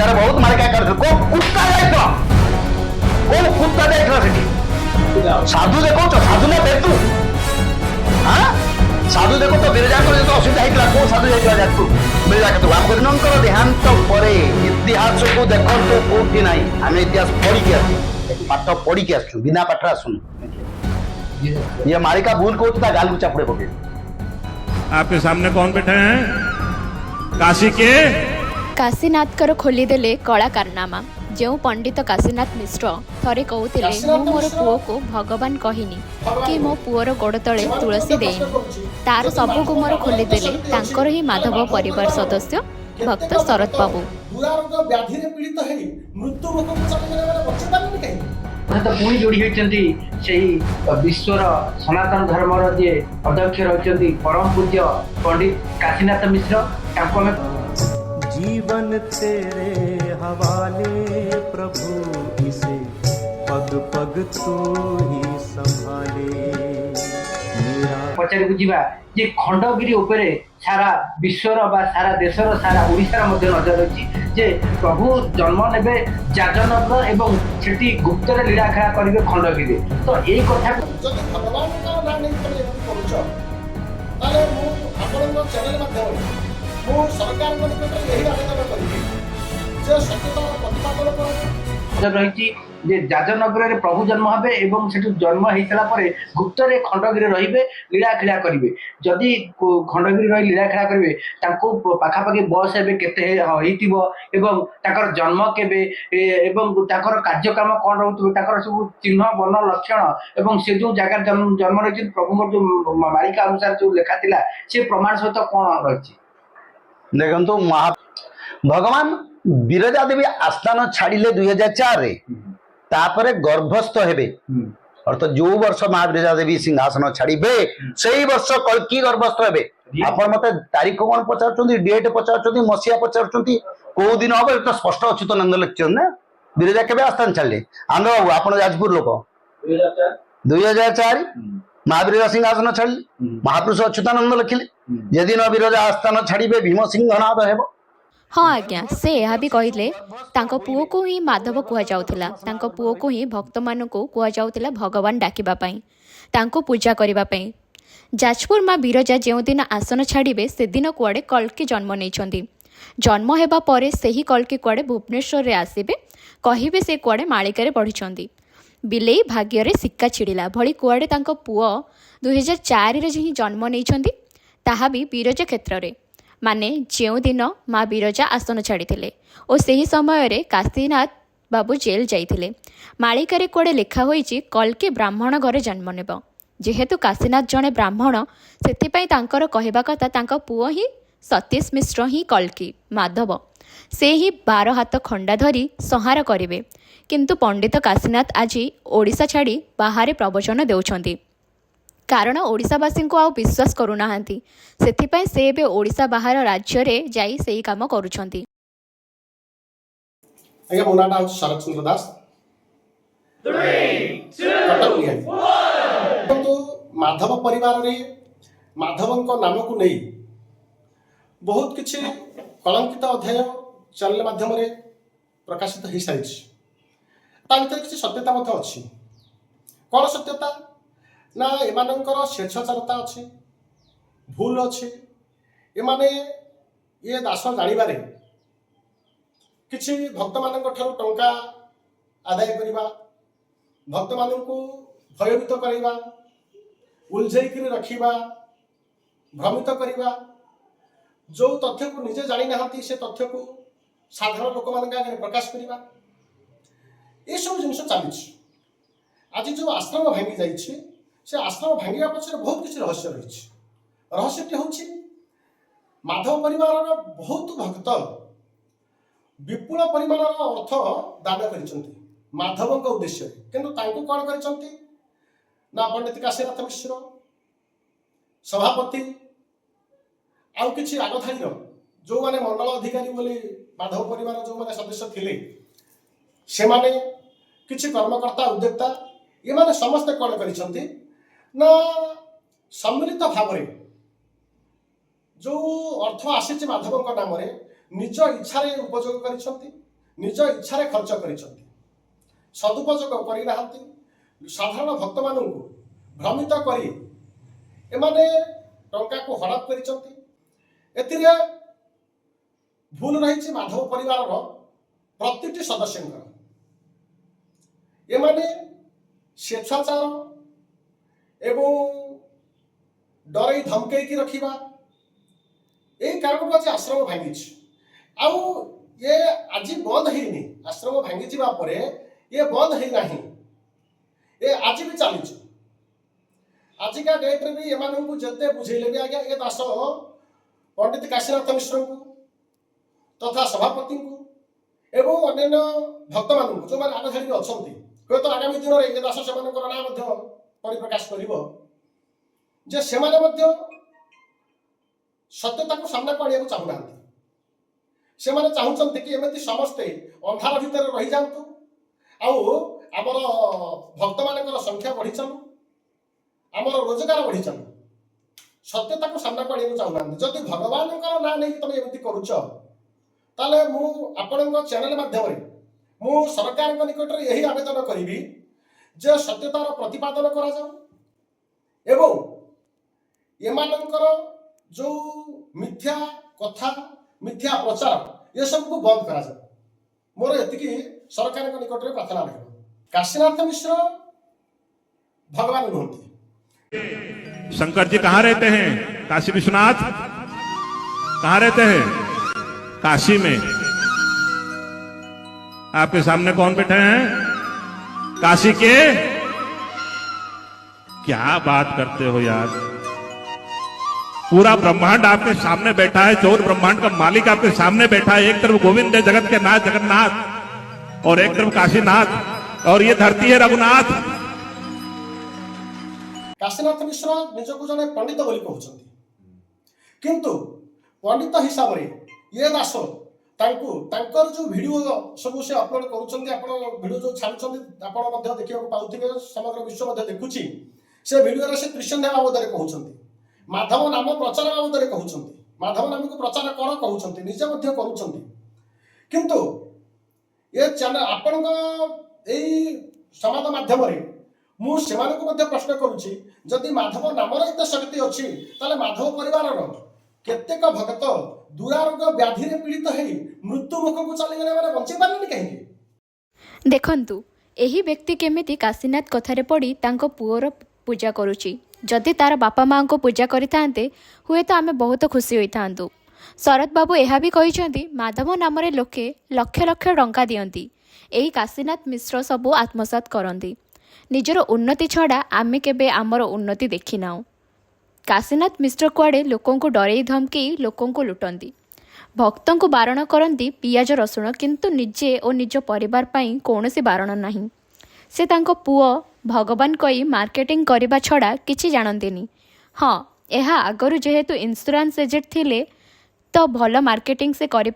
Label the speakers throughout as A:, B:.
A: ओडिशा बहुत मालिका कर को कुत्ता जाइतो को कुत्ता जाइतो सेठी साधु देखो साधु ना बेतु हां साधु देखो तो बिरजा को तो असुविधा हितला को साधु जाइतो जातु बिरजा के तो हम दिनकर देहांत परे इतिहास को देखो तो कोठी नाही हम इतिहास पढ़ी के आसी पाठ पढ़ी के आसु बिना पाठ आसु ये मालिका भूल को तो गाल गुचा पड़े पके
B: आपके सामने कौन बैठे हैं काशी के
C: काशीनाथ खोलीदेले कला कारनामा जो पंडित काशीनाथ मिश्र थरे कहते मु मोर पुओ को भगवान कहनी कि मो पुओर गोड़ तले तुलसी देनी तार सबु गुमर खोलीदेले तांकर ही माधव परिवार सदस्य भक्त शरद बाबू
D: तो पुणी जोड़ी होती विश्वर सनातन धर्मर जी अध्यक्ष रही परम पूज्य पंडित काशीनाथ मिश्र
E: जीवन तेरे हवाले प्रभु इसे पग पग तू ही संभाले
D: पचार बुझा जे खंडगिरी उपरे सारा विश्वर बा सारा देशर सारा ओडिशार मध्य नजर रही जे प्रभु जन्म नेबे जाजनगर एवं सेठी गुप्तर लीला खेला करेंगे खंडगिरी तो यही कथा
F: भगवान का नाम नहीं करुच ताले मु आपन चैनल माध्यम मु सरकार को यही आवेदन करी जे सत्यता प्रतिपादन कर
D: रही जाजनगर प्रभु जन्म हे एवं से जन्म होता गुप्तर खंडगिरी रे लीला खेला करेंगे जदि खंडगिरी रही लीला खेला करेंगे पाखापाखि बयस एवं जन्म केबे कार्यक्रम कौन रोचे सब चिन्ह वर्ण लक्षण एवं से जो जगार जन्म रही प्रभु जो मालिका अनुसार जो लेखा था से प्रमाण सहित कौन रही
A: देखो भगवान बिरजा देवी आस्थान छाड़िले 2004 रे तापरे गर्भस्थ हेबे अर्थात जो वर्ष महाबिरजा देवी सिंहासन छाड़िबे सेही वर्ष कल्की गर्भस्थ हेबे आपण मते तारीख कोन पचारचोंती डेट पचारचोंती मसिया पचारचोंती को दिन होबे तो स्पष्ट अछि तो नंद लेक्चर ना बिरजा केबे आस्थान छाड़ले आंध्र बाबू आपण जाजपुर लोक 2004 महाबिरजा सिंहासन छाड़ले महापुरुष अच्युतानंद लिखिले यदि न बिरजा आस्थान छाड़िबे भीम सिंहनाद हेबो
C: हाँ आज्ञा से यह भी कहले तांको पुओ को ही माधव कुआ जाउथिला तांको पुओ को ही भक्त मानकु कुआ जाउथिला भगवान डाकिबा पई तांको पूजा करिबा पई जाजपुर माँ बिरजा जो दिन आसन छाड़िबे से दिन कुआड़े कल्की जन्म नहीं जन्म हेबा परे सेही कल्की कुआड़े भुवनेश्वर रे आसीबे कहिबे से कुआड़े मालिका रे पढ़िछंती बिलेई भाग्य रे सिक्का छिड़िला भली कुआड़े तांको पुओ 2004 रे ही जन्म नहीं ताहा भी बिरजा क्षेत्र रे माने जो दिन माँ बिरजा आसन छाड़ी और सही समय काशीनाथ बाबू जेल जाइथिले मालिकारे कोड़े लिखा होईची कल्की ब्राह्मण घरे जन्म नेब जेहेतु काशीनाथ जड़े ब्राह्मण से कहवा कथा तांका पुओ ही सतीश मिश्र ही कल्की माधव से ही 12 हाथ खंडा धरी संहार करेंगे किंतु पंडित काशीनाथ आज ओडिशा छाड़ी बाहर प्रवचन देउछंती कारण ओडिशावासी को आउ विश्वास करूना सेथिपाई से एबे ओडिशा बाहर राज्य रे जाई सेही काम करूछंती।
F: आज्ञा मो नाम शरद चंद्र दास 3 2 1 तो माधव परिवार रे माधवंक नाम को नहीं बहुत किछि कलंकित अध्याय चैनल माध्यम रे प्रकाशित हो सारी ता भीतर किछि सत्यता मत अछि कोन सत्यता ना एमानंकर स्वेच्छाचारता अच्छे भूल अच्छे एमाने ये दास जानिबारे किछि भक्त मानक ठारो टंका आदाय करिबा भक्त मानक भयभीत करिबा उलझेइकरी रखिबा भ्रमित करिबा जो तथ्य को निजे जानि नाहंती से तथ्य को साधारण लोक मानक आगे प्रकाश करिबा ए सब जिनिस चली आज जो आश्रम भांगी जाइछि से आश्रम भांगा पछरे बहुत किसी रहस्य रही रहस्यटी हूँ माधव परिवार बहुत भक्त विपुल परिमाण अर्थ दान कर माधव उद्देश्य किंतु कौन कर पंडित काशीनाथ मिश्र सभापति आउ कि आगधाड़ी जो माने मंडल अधिकारी बोली माधव परिवार जो माने सदस्य थिले से माने किछि कर्मकर्ता उद्योक्ता ये माने समस्त कौन कर ना सम्मिलित भाव जो अर्थ आसी माधव नाम निज इच्छा उपयोग कर निज इच्छा खर्च कर सदुपयोग करना साधारण भक्त मान भ्रमित कर टंका को हड़प कर भूल रही माधव परिवार प्रति सदस्य एमाने स्वेच्छाचार एवं डर धमकई रखा यही कारण आज आश्रम भांगी आउ ये आज बंद है आश्रम भांगी जावापर ये बंद है ना ये आज भी चली आजिका डेट्रे भी एम जिते बुझेले भी आज्ञा ये दास पंडित काशीनाथ मिश्र को तथा सभापति को एवं अन्य भक्त मान जो मैंने आग धाड़ी अच्छा हूँ तो आगामी दिन में ये दास से ना परिप्रकाश कर सत्यता को सामना को आने चाहूना से चाहते कि एमती समस्ते अंधार भितर रही जातु आमर भक्त मान संख्या बढ़ी चलू आमर रोजगार बढ़ी चलू सत्यता को सामना को आने चाहूना जदि भगवान ना नहीं तुम एमती करुच ताले मु आपण चैनल माध्यम मु सरकार निकट में यही आवेदन करी जे सत्यतार प्रतिपादन करा जाऊ एवं एमानंकर जो मिथ्या कथा मिथ्या प्रचार ये सब को बंद करा जाए मोर एति सरकार निकट में प्रार्थना रही काशीनाथ मिश्र भगवान नुहति
B: शंकर जी कहाँ रहते हैं? काशी विश्वनाथ कहाँ रहते हैं? काशी में। आपके सामने कौन बैठे हैं? काशी के। क्या बात करते हो यार, पूरा ब्रह्मांड आपके सामने बैठा है, चौर ब्रह्मांड का मालिक आपके सामने बैठा है। एक तरफ गोविंद है जगत के नाथ जगन्नाथ और एक तरफ काशीनाथ और ये धरती है रघुनाथ।
F: काशीनाथ मिश्र निजको जने पंडित बोली कहउछंती किंतु पंडित हिसाब रे ये दास तांको तांकर जो वीडियो सब से अपलोड करूछंती आपण वीडियो जो छाडुछंती आपण मध्ये देखिबा पाउथिबे समग्र विश्व मध्ये देखुची से वीडियो रे से कृष्ण देव बाबद रे कहउछंती माधव नाम प्रचार बाबद रे कहउछंती माधव नाम को प्रचार कर कहउछंती निजे मध्ये करूछंती किंतु ये चैनल आपण एई समाज माध्यम रे मु सेमान को मध्ये प्रश्न करूची जदि माधव नाम रे एते शक्ति अछि ताले माधव परिवार रो केतेक भक्त दुरारोग्य व्याधि रे पीड़ित हेई मृत्यु मुख को चली गले माने बंची पारनी कहीं
C: देखंतु एही व्यक्ति केमिति काशीनाथ कथारे पड़ी तांको पुओर पूजा करूची। जदि तार बापा माँ को पूजा करिथांते हुए तो आमे बहुत खुशी होइथांतु। शरद बाबू एहा भी कहिसेंती माधव नाम रे लोके लक्ष लक्ष टंका दियंती एही काशीनाथ मिश्र सबु आत्मसात करंती। निजर उन्नति छड़ा आमे केबे आमर उन्नति देखि नाउ। काशीनाथ मिश्र कुआड़े लोकों को डरेई धमकी लोकों को लुटंती भक्तों को बारण करती पियाज रसुण किंतु निजे और निज परिवार पाई कौनसी बारण नहीं। से तांको पुओ भगवान कई मार्केटिंग करने छड़ा किछि जानतेनी। हाँ यह आगरू जेहेतु इंश्योरेंस एजेंट थिले तो भल मार्केटिंग से करें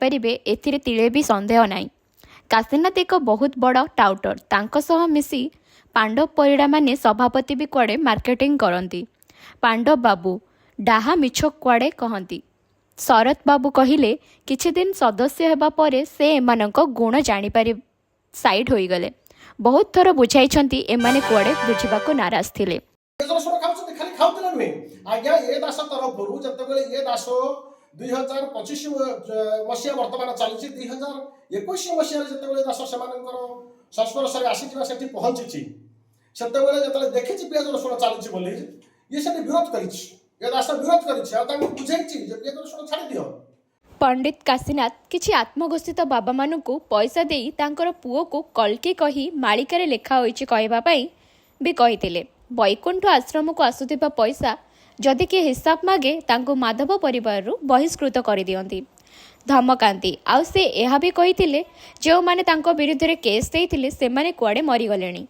C: एथिरे तिले भी संदेह नहीं। काशीनाथ एक बहुत बड़ टाउटर तांको सह मिसी पांडव परिड़ा माने सभापति भी कुआड़े मार्केटिंग करती। पांडव बाबू डाहा मिछ कुआड़े कहती। शरद बाबू कहिले किछि दिन सदस्य हेबा परे से एमानंको गुण जानिपारि साइड होई गले। बहुत थर बुझाइछंती एमाने कुआड़े बुझिबाको नाराज थिले।
F: खाली खाउतला नुहे आज्ञा ये दास तरफरु जतेबेले ये दास 2025 मसिया वर्तमान चली 2021 मसिया जतेबेले दास सेमानकर संस्पर्श रे आसी सेठी पहुंची सेतेबेले जतेबेले देखिछि पियाज रसुण चली बोली ये सेठी विरोध करिछि ये दास विरोध करिछि आ तांको बुझाइछि जे पियाज रसुण छाड़ी दियो।
C: पंडित काशीनाथ किछि आत्मघोषित बाबा मानकु पैसा देई तांकर पुओ को कलकी कही मालिकारे लेखा होइछि कहबा पई भी कहिथिले। वैकुंठ आश्रम को आसुथिबा पैसा जदि किए हिसाब मागे तांको माधव परिवार बहिष्कृत कर दियंती धमकांती। आउ से यह भी कहिथिले जो माने तांको विरुद्ध रे केस देइथिले सेमाने कुआडे मरी गलेनी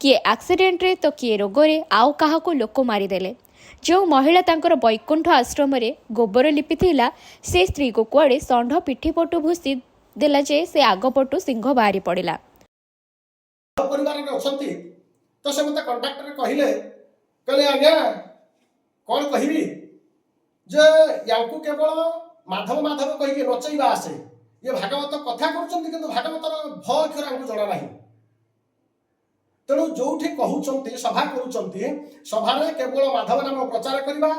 C: किए एक्सीडेंट रे तो किए रोग रे आउ काहाको लोक मारिदेले। जो महिला तांकर वैकुंठ आश्रम रे गोबर लिपि थिला से स्त्री को कुआडे षंढ पिठी पटु भूसी देला जे से आग पटु सिंह बाहरी पड़िला।
F: परिवार रे अछंती तो से मते कॉन्ट्रैक्टर कहिले कहले आज्ञा कौन कहबी जे याकू केवल माधव माधव कहि नचैबा आसे ये भागवत कथा करुଛନ୍ତି କିନ୍ତୁ ଭାଗବତର ଭ ଅକ୍ଷର ଆମକୁ ଜଣା ନାହିଁ। ତେଣୁ ଯୋଉଠି କହୁଛନ୍ତି ସଭା କରୁଛନ୍ତି ସଭାରେ କେବଳ ମାଧବ ନାମ ପ୍ରଚାର କରିବା,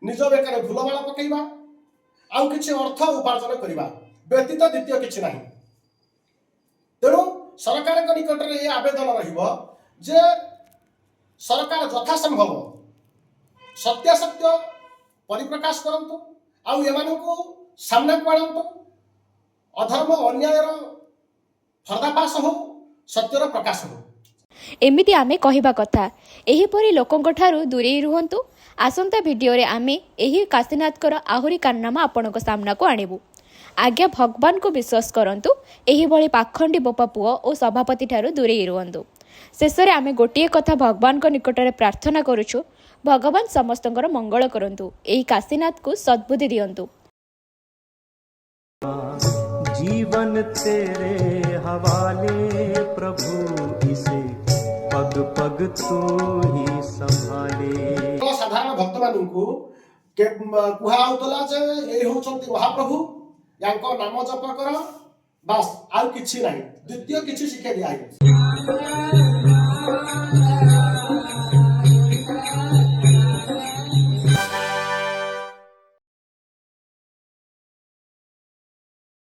F: ନିଜ ବେକରେ ଫୁଲମାଳ ପକେଇବା, ଆଉ କିଛି ଅର୍ଥ ଉପାର୍ଜନ କରିବା ବ୍ୟତୀତ ଦ୍ୱିତୀୟ କିଛି ନାହିଁ। ତେଣୁ ସରକାରଙ୍କ ନିକଟରେ ଏ ଆବେଦନ ରହିବ ଯେ ସରକାର ଯଥାସମ୍ଭବ ସତ୍ୟାସତ୍ୟ ପରିପ୍ରକାଶ କରନ୍ତୁ, ଆଉ ଏମାନଙ୍କୁ ସାମ୍ନାକୁ ଆଣନ୍ତୁ। ଅଧର୍ମ ଅନ୍ୟାୟର ପର୍ଦ୍ଦାଫାଶ ହଉ, ସତ୍ୟର ପ୍ରକାଶ ହଉ।
C: ଏମିତି ଆମେ କହିବା କଥା। ଏହିପରି ଲୋକଙ୍କଠାରୁ ଦୂରେଇ ରୁହନ୍ତୁ। ଆସନ୍ତା ଭିଡ଼ିଓରେ ଆମେ ଏହି କାଶୀନାଥଙ୍କର ଆହୁରି କାରନାମା ଆପଣଙ୍କ ସାମ୍ନାକୁ ଆଣିବୁ। ଆଜ୍ଞା, ଭଗବାନଙ୍କୁ ବିଶ୍ୱାସ କରନ୍ତୁ। ଏହିଭଳି ପାଖଣ୍ଡୀ ବୋପା ପୁଅ ଓ ସଭାପତିଠାରୁ ଦୂରେଇ ରୁହନ୍ତୁ। ଶେଷରେ ଆମେ ଗୋଟିଏ କଥା ଭଗବାନଙ୍କ ନିକଟରେ ପ୍ରାର୍ଥନା କରୁଛୁ, ଭଗବାନ ସମସ୍ତଙ୍କର ମଙ୍ଗଳ କରନ୍ତୁ। ଏହି କାଶୀନାଥକୁ ସଦ୍ବୁଦ୍ଧି ଦିଅନ୍ତୁ।
E: जीवन तेरे हवाले प्रभु, इसे पग पग तू ही संभाले।
F: साधारण भक्त मानू कुहाउला जे ये होचंती महाप्रभु, याको नाम जप कर, बस आउ किछि नाही। द्वितीय किछि शिक्षा दिया है।